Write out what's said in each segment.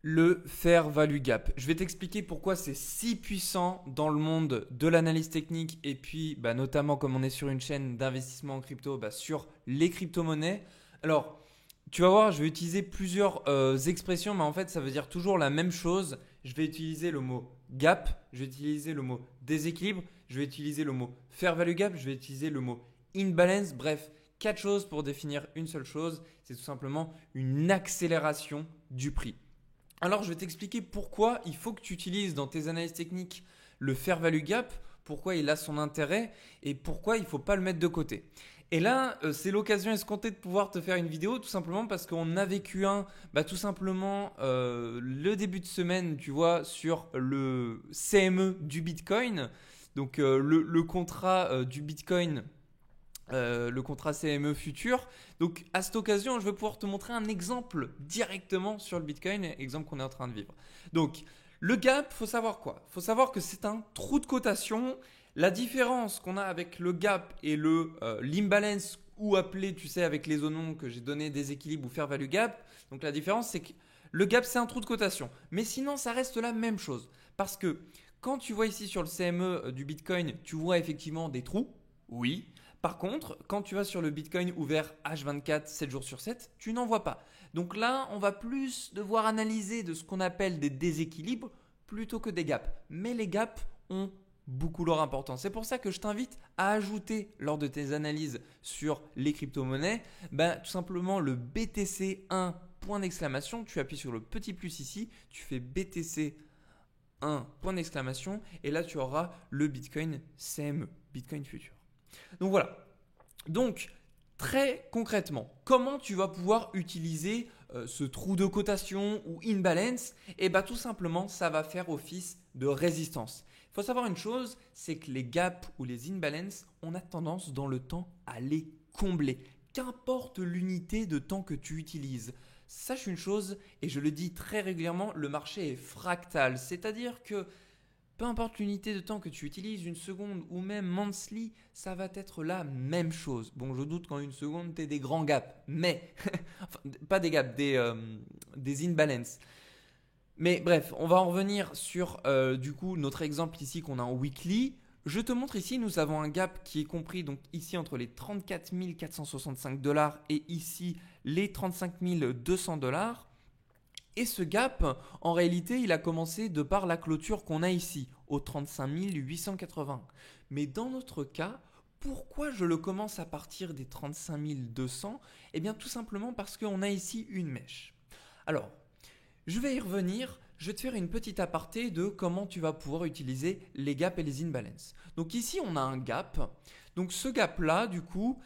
Le fair value gap. Je vais t'expliquer pourquoi c'est si puissant dans le monde de l'analyse technique et puis notamment comme on est sur une chaîne d'investissement en crypto, sur les crypto-monnaies. Alors, tu vas voir, je vais utiliser plusieurs expressions, mais en fait, ça veut dire toujours la même chose. Je vais utiliser le mot gap, je vais utiliser le mot déséquilibre, je vais utiliser le mot fair value gap, je vais utiliser le mot imbalance. Bref, quatre choses pour définir une seule chose. C'est tout simplement une accélération du prix. Alors, je vais t'expliquer pourquoi il faut que tu utilises dans tes analyses techniques le fair value gap, pourquoi il a son intérêt et pourquoi il ne faut pas le mettre de côté. Et là, c'est l'occasion escomptée de pouvoir te faire une vidéo tout simplement parce qu'on a vécu tout simplement le début de semaine, tu vois, sur le CME du Bitcoin. Donc, le contrat du Bitcoin, le contrat CME futur. Donc à cette occasion, je vais pouvoir te montrer un exemple directement sur le Bitcoin, exemple qu'on est en train de vivre. Donc le gap, faut savoir quoi? Faut savoir que c'est un trou de cotation. La différence qu'on a avec le gap et l'imbalance, ou appelé, tu sais, avec les noms que j'ai donné, déséquilibre ou fair value gap. Donc la différence, c'est que le gap, c'est un trou de cotation. Mais sinon, ça reste la même chose. Parce que quand tu vois ici sur le CME du Bitcoin, tu vois effectivement des trous. Oui. Par contre, quand tu vas sur le Bitcoin ouvert H24, 7 jours sur 7, tu n'en vois pas. Donc là, on va plus devoir analyser de ce qu'on appelle des déséquilibres plutôt que des gaps. Mais les gaps ont beaucoup leur importance. C'est pour ça que je t'invite à ajouter lors de tes analyses sur les crypto-monnaies, tout simplement le BTC 1 point d'exclamation. Tu appuies sur le petit plus ici, tu fais BTC 1 point d'exclamation et là tu auras le Bitcoin CME, Bitcoin Future. Donc voilà. Donc très concrètement, comment tu vas pouvoir utiliser ce trou de cotation ou imbalance? Tout simplement, ça va faire office de résistance. Il faut savoir une chose, c'est que les gaps ou les imbalances, on a tendance dans le temps à les combler. Qu'importe l'unité de temps que tu utilises. Sache une chose, et je le dis très régulièrement, le marché est fractal. C'est-à-dire que peu importe l'unité de temps que tu utilises, une seconde ou même monthly, ça va être la même chose. Bon, je doute qu'en une seconde, tu aies des grands gaps, mais, enfin, pas des gaps, des imbalances. Mais bref, on va en revenir sur du coup notre exemple ici qu'on a en weekly. Je te montre ici, nous avons un gap qui est compris donc ici entre les 34 465 dollars et ici les 35 200 dollars. Et ce gap, en réalité, il a commencé de par la clôture qu'on a ici, au 35 880. Mais dans notre cas, pourquoi je le commence à partir des 35 200? Eh bien, tout simplement parce qu'on a ici une mèche. Alors, je vais y revenir. Je vais te faire une petite aparté de comment tu vas pouvoir utiliser les gaps et les imbalances. Donc ici, on a un gap. Donc ce gap-là, du coup,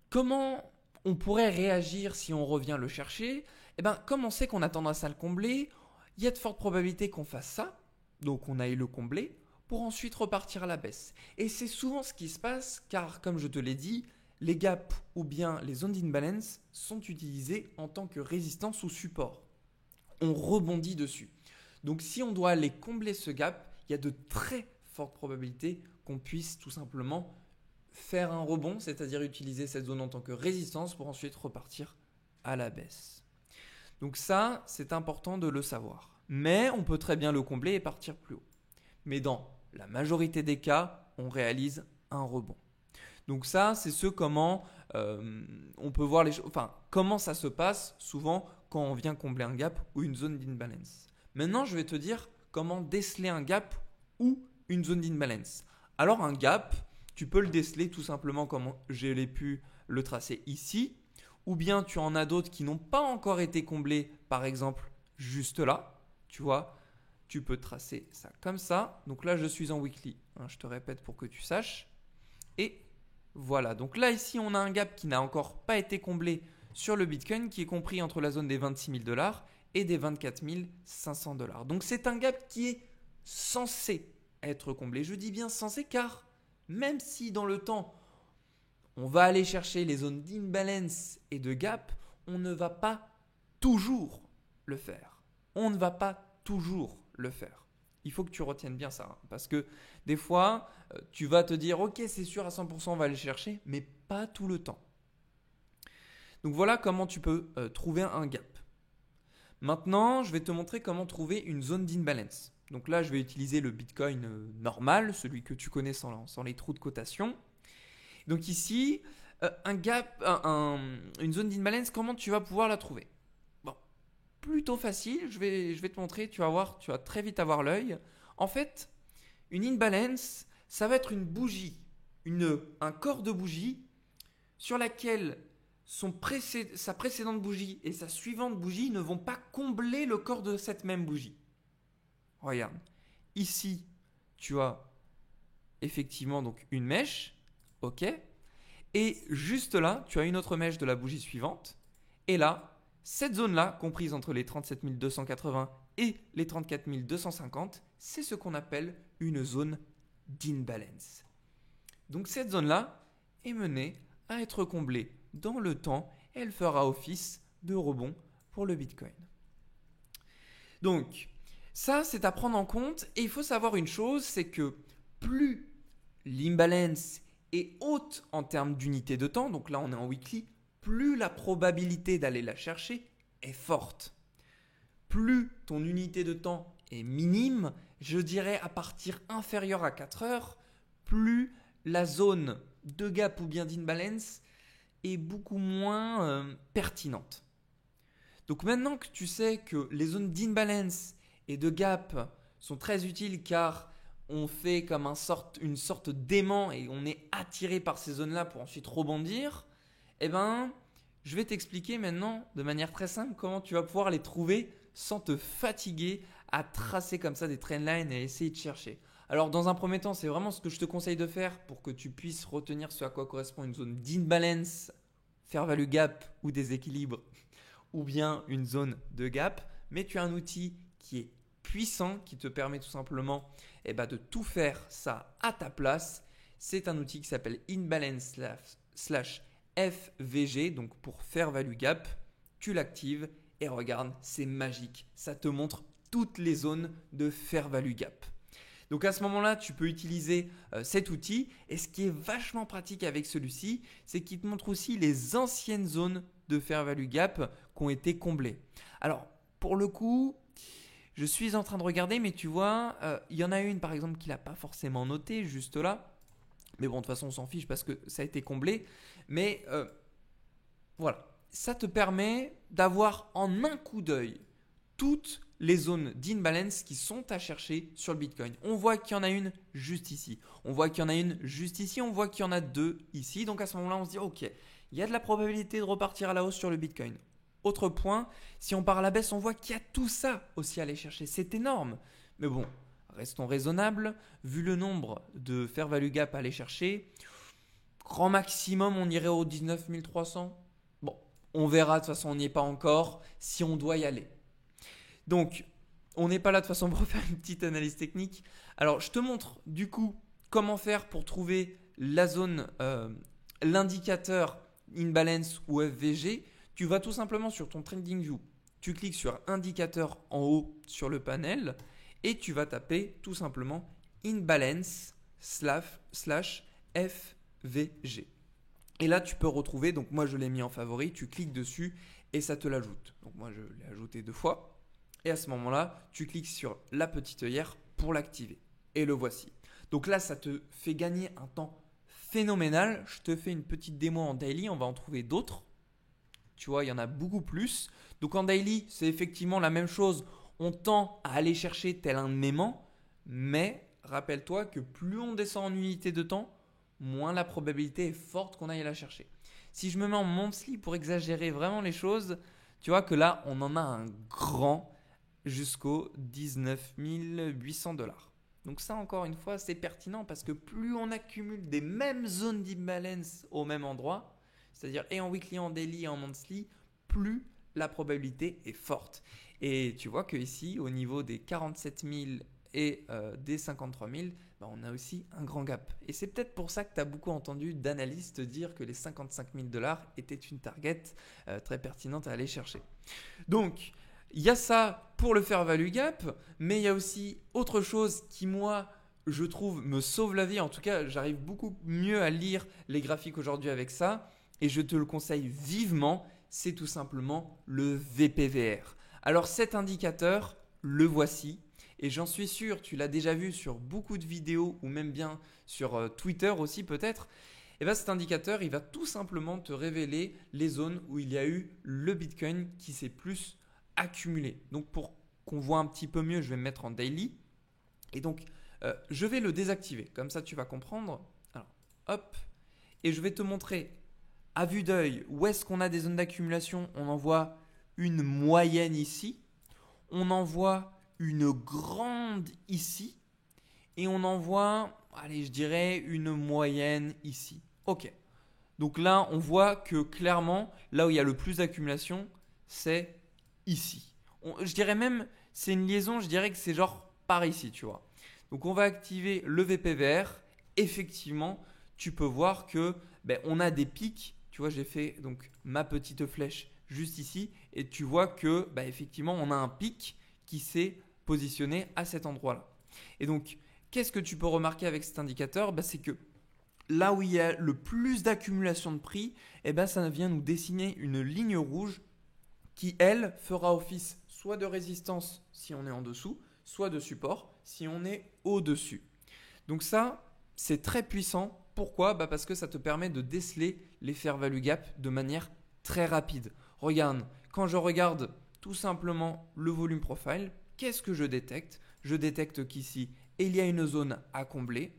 comment on pourrait réagir si on revient le chercher? Comme on sait qu'on a tendance à le combler, il y a de fortes probabilités qu'on fasse ça, donc on aille le combler, pour ensuite repartir à la baisse. Et c'est souvent ce qui se passe, car comme je te l'ai dit, les gaps ou bien les zones d'imbalance sont utilisées en tant que résistance ou support. On rebondit dessus. Donc si on doit aller combler ce gap, il y a de très fortes probabilités qu'on puisse tout simplement faire un rebond, c'est-à-dire utiliser cette zone en tant que résistance pour ensuite repartir à la baisse. Donc ça, c'est important de le savoir. Mais on peut très bien le combler et partir plus haut. Mais dans la majorité des cas, on réalise un rebond. Donc ça, c'est comment on peut voir les choses. Enfin, comment ça se passe souvent quand on vient combler un gap ou une zone d'imbalance. Maintenant, je vais te dire comment déceler un gap ou une zone d'imbalance. Alors un gap, tu peux le déceler tout simplement comme j'ai pu le tracer ici. Ou bien tu en as d'autres qui n'ont pas encore été comblés, par exemple juste là, tu vois, tu peux tracer ça comme ça. Donc là, je suis en weekly, je te répète pour que tu saches. Et voilà, donc là ici, on a un gap qui n'a encore pas été comblé sur le Bitcoin, qui est compris entre la zone des 26 000 dollars et des 24 500 dollars. Donc c'est un gap qui est censé être comblé. Je dis bien censé car même si dans le temps, on va aller chercher les zones d'imbalance et de gap, on ne va pas toujours le faire. On ne va pas toujours le faire. Il faut que tu retiennes bien ça. Parce que des fois, tu vas te dire, ok, c'est sûr à 100%, on va aller chercher, mais pas tout le temps. Donc voilà comment tu peux trouver un gap. Maintenant, je vais te montrer comment trouver une zone d'imbalance. Donc là, je vais utiliser le Bitcoin normal, celui que tu connais sans les trous de cotation. Donc ici, une zone d'imbalance, comment tu vas pouvoir la trouver? Bon, plutôt facile, je vais te montrer, tu vas voir, tu vas très vite avoir l'œil. En fait, une imbalance, ça va être une bougie, un corps de bougie sur laquelle sa précédente bougie et sa suivante bougie ne vont pas combler le corps de cette même bougie. Regarde, ici, tu as effectivement donc une mèche, ok, et juste là, tu as une autre mèche de la bougie suivante, et là, cette zone-là, comprise entre les 37 280 et les 34 250, c'est ce qu'on appelle une zone d'imbalance. Donc cette zone-là est menée à être comblée dans le temps et elle fera office de rebond pour le Bitcoin. Donc ça, c'est à prendre en compte et il faut savoir une chose, c'est que plus l'imbalance est haute en termes d'unité de temps, donc là on est en weekly, plus la probabilité d'aller la chercher est forte. Plus ton unité de temps est minime, je dirais à partir inférieure à 4 heures, plus la zone de gap ou bien d'imbalance est beaucoup moins pertinente. Donc maintenant que tu sais que les zones d'imbalance et de gap sont très utiles car on fait comme une sorte d'aimant et on est attiré par ces zones-là pour ensuite rebondir, eh ben, je vais t'expliquer maintenant de manière très simple comment tu vas pouvoir les trouver sans te fatiguer à tracer comme ça des trendlines et essayer de chercher. Alors dans un premier temps, c'est vraiment ce que je te conseille de faire pour que tu puisses retenir ce à quoi correspond une zone d'imbalance, fair value gap ou déséquilibre, ou bien une zone de gap. Mais tu as un outil qui est puissant, qui te permet tout simplement de tout faire ça à ta place. C'est un outil qui s'appelle InBalance/FVG, donc pour Fair Value Gap. Tu l'actives et regarde, c'est magique. Ça te montre toutes les zones de Fair Value Gap. Donc à ce moment-là, tu peux utiliser cet outil. Et ce qui est vachement pratique avec celui-ci, c'est qu'il te montre aussi les anciennes zones de Fair Value Gap qui ont été comblées. Alors, pour le coup, je suis en train de regarder, mais tu vois, il y en a une par exemple qu'il n'a pas forcément notée juste là. Mais bon, de toute façon, on s'en fiche parce que ça a été comblé. Mais voilà, ça te permet d'avoir en un coup d'œil toutes les zones d'imbalance qui sont à chercher sur le Bitcoin. On voit qu'il y en a une juste ici. On voit qu'il y en a une juste ici. On voit qu'il y en a deux ici. Donc à ce moment-là, on se dit, ok, il y a de la probabilité de repartir à la hausse sur le Bitcoin. Autre point, si on part à la baisse, on voit qu'il y a tout ça aussi à aller chercher. C'est énorme. Mais bon, restons raisonnables. Vu le nombre de fair value gap à aller chercher, grand maximum, on irait au 19 300. Bon, on verra. De toute façon, on n'y est pas encore si on doit y aller. Donc, on n'est pas là de toute façon pour faire une petite analyse technique. Alors, je te montre du coup comment faire pour trouver la zone, l'indicateur imbalance ou FVG. Tu vas tout simplement sur ton TradingView, tu cliques sur indicateur en haut sur le panel et tu vas taper tout simplement imbalance/FVG. Et là, tu peux retrouver, donc moi je l'ai mis en favori, tu cliques dessus et ça te l'ajoute. Donc moi je l'ai ajouté 2 fois. Et à ce moment-là, tu cliques sur la petite œillère pour l'activer. Et le voici. Donc là, ça te fait gagner un temps phénoménal. Je te fais une petite démo en daily, on va en trouver d'autres. Tu vois, il y en a beaucoup plus. Donc en daily, c'est effectivement la même chose. On tend à aller chercher tel un aimant, mais rappelle-toi que plus on descend en unité de temps, moins la probabilité est forte qu'on aille la chercher. Si je me mets en monthly pour exagérer vraiment les choses, tu vois que là, on en a un grand jusqu'aux 19 800 $. Donc ça, encore une fois, c'est pertinent parce que plus on accumule des mêmes zones d'imbalance au même endroit, c'est-à-dire et en weekly, en daily et en monthly, plus la probabilité est forte. Et tu vois que ici, au niveau des 47 000 et des 53 000, on a aussi un grand gap. Et c'est peut-être pour ça que tu as beaucoup entendu d'analystes dire que les 55 000 $ étaient une target très pertinente à aller chercher. Donc, il y a ça pour le fair value gap, mais il y a aussi autre chose qui, moi, je trouve, me sauve la vie. En tout cas, j'arrive beaucoup mieux à lire les graphiques aujourd'hui avec ça. Et je te le conseille vivement, c'est tout simplement le VPVR. Alors cet indicateur, le voici. Et j'en suis sûr, tu l'as déjà vu sur beaucoup de vidéos ou même bien sur Twitter aussi peut-être. Et bien cet indicateur, il va tout simplement te révéler les zones où il y a eu le Bitcoin qui s'est plus accumulé. Donc pour qu'on voit un petit peu mieux, je vais me mettre en daily. Et donc, je vais le désactiver. Comme ça, tu vas comprendre. Alors, hop. Et je vais te montrer à vue d'œil où est-ce qu'on a des zones d'accumulation. On en voit une moyenne ici. On en voit une grande ici. Et on en voit, allez, je dirais une moyenne ici. Ok. Donc là, on voit que clairement, là où il y a le plus d'accumulation, c'est ici. Je dirais même, c'est une liaison, je dirais que c'est genre par ici, tu vois. Donc on va activer le VPVR. Effectivement, tu peux voir que on a des pics. Tu vois, j'ai fait donc ma petite flèche juste ici et tu vois que effectivement, on a un pic qui s'est positionné à cet endroit-là. Et donc, qu'est-ce que tu peux remarquer avec cet indicateur? C'est que là où il y a le plus d'accumulation de prix, ça vient nous dessiner une ligne rouge qui, elle, fera office soit de résistance si on est en dessous, soit de support si on est au-dessus. Donc ça, c'est très puissant. Pourquoi? Parce que ça te permet de déceler les fair value gap de manière très rapide. Regarde, quand je regarde tout simplement le volume profile, qu'est-ce que je détecte? Je détecte qu'ici, il y a une zone à combler,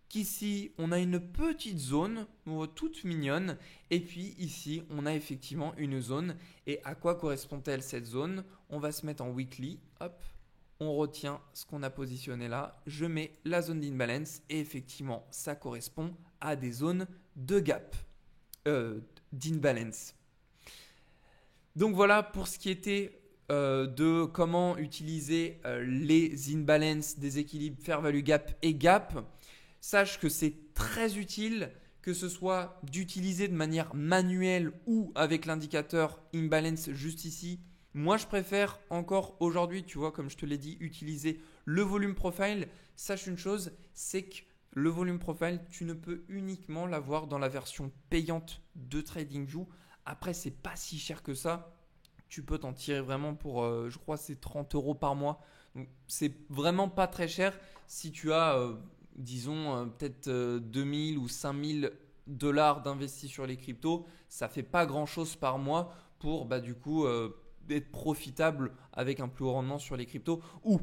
qu'ici, on a une petite zone toute mignonne, et puis ici, on a effectivement une zone. Et à quoi correspond-elle cette zone? On va se mettre en weekly, hop, on retient ce qu'on a positionné là, je mets la zone d'imbalance, et effectivement, ça correspond à des zones de gap, d'imbalance. Donc voilà pour ce qui était de comment utiliser les imbalances, déséquilibres, fair value gap et gap. Sache que c'est très utile, que ce soit d'utiliser de manière manuelle ou avec l'indicateur imbalance juste ici. Moi, je préfère encore aujourd'hui, tu vois, comme je te l'ai dit, utiliser le volume profile. Sache une chose, c'est que le volume profile, tu ne peux uniquement l'avoir dans la version payante de TradingView. Après, c'est pas si cher que ça. Tu peux t'en tirer vraiment pour, je crois, c'est 30 € par mois. Donc, c'est vraiment pas très cher si tu as, disons, peut-être 2000 ou 5000 dollars d'investis sur les cryptos. Ça fait pas grand-chose par mois pour, du coup, être profitable avec un plus haut rendement sur les cryptos. Ou,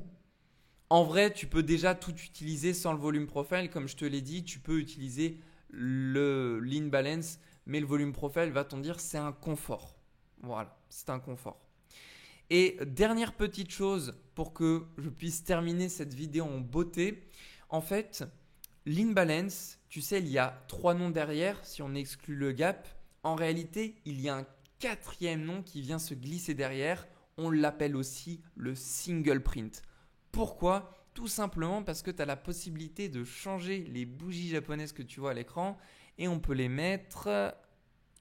en vrai, tu peux déjà tout utiliser sans le volume profile. Comme je te l'ai dit, tu peux utiliser le lean balance, mais le volume profile va t'en dire c'est un confort. Voilà, c'est un confort. Et dernière petite chose pour que je puisse terminer cette vidéo en beauté. En fait, lean balance, tu sais, il y a 3 noms derrière si on exclut le gap. En réalité, il y a un 4e nom qui vient se glisser derrière. On l'appelle aussi le single print. Pourquoi? Tout simplement parce que tu as la possibilité de changer les bougies japonaises que tu vois à l'écran et on peut les mettre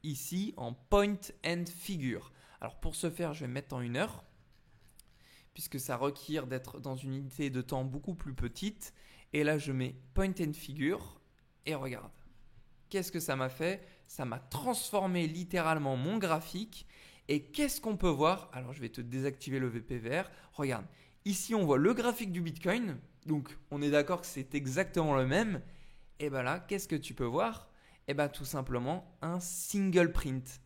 ici en point and figure. Alors pour ce faire, je vais me mettre en 1 heure puisque ça requiert d'être dans une unité de temps beaucoup plus petite. Et là, je mets point and figure et regarde. Qu'est-ce que ça m'a fait? Ça m'a transformé littéralement mon graphique. Et qu'est-ce qu'on peut voir? Alors, je vais te désactiver le VPVR. Regarde, ici, on voit le graphique du Bitcoin. Donc, on est d'accord que c'est exactement le même. Et bien là, qu'est-ce que tu peux voir? Et bien tout simplement un single print.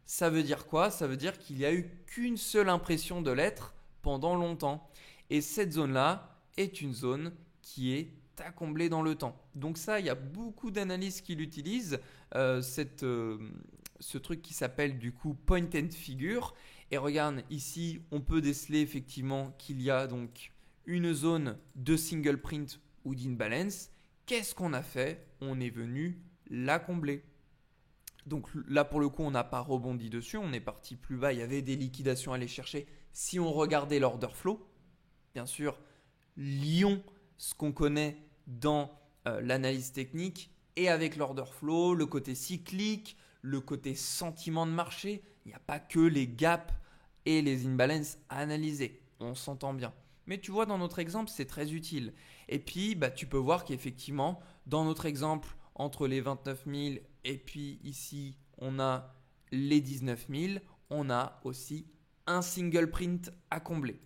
Ça veut dire quoi? Ça veut dire qu'il n'y a eu qu'une seule impression de lettre pendant longtemps. Et cette zone-là est une zone qui est à combler dans le temps. Donc ça, il y a beaucoup d'analystes qui l'utilisent, ce truc qui s'appelle du coup point and figure. Et regarde, ici, on peut déceler effectivement qu'il y a donc une zone de single print ou d'imbalance. Qu'est-ce qu'on a fait? On est venu la combler. Donc là, pour le coup, on n'a pas rebondi dessus. On est parti plus bas. Il y avait des liquidations à aller chercher. Si on regardait l'order flow, bien sûr, lions ce qu'on connaît dans l'analyse technique et avec l'order flow, le côté cyclique, le côté sentiment de marché. Il n'y a pas que les gaps et les imbalances à analyser. On s'entend bien. Mais tu vois, dans notre exemple, c'est très utile. Et puis, tu peux voir qu'effectivement, dans notre exemple, entre les 29 000 et puis ici, on a les 19 000, on a aussi un single print à combler.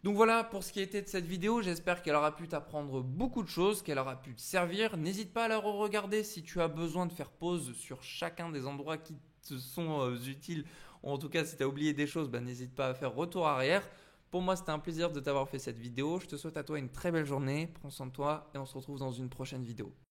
Donc voilà pour ce qui a été de cette vidéo, j'espère qu'elle aura pu t'apprendre beaucoup de choses, qu'elle aura pu te servir. N'hésite pas à la re-regarder si tu as besoin de faire pause sur chacun des endroits qui te sont utiles, ou en tout cas si tu as oublié des choses, n'hésite pas à faire retour arrière. Pour moi c'était un plaisir de t'avoir fait cette vidéo, je te souhaite à toi une très belle journée, prends soin de toi et on se retrouve dans une prochaine vidéo.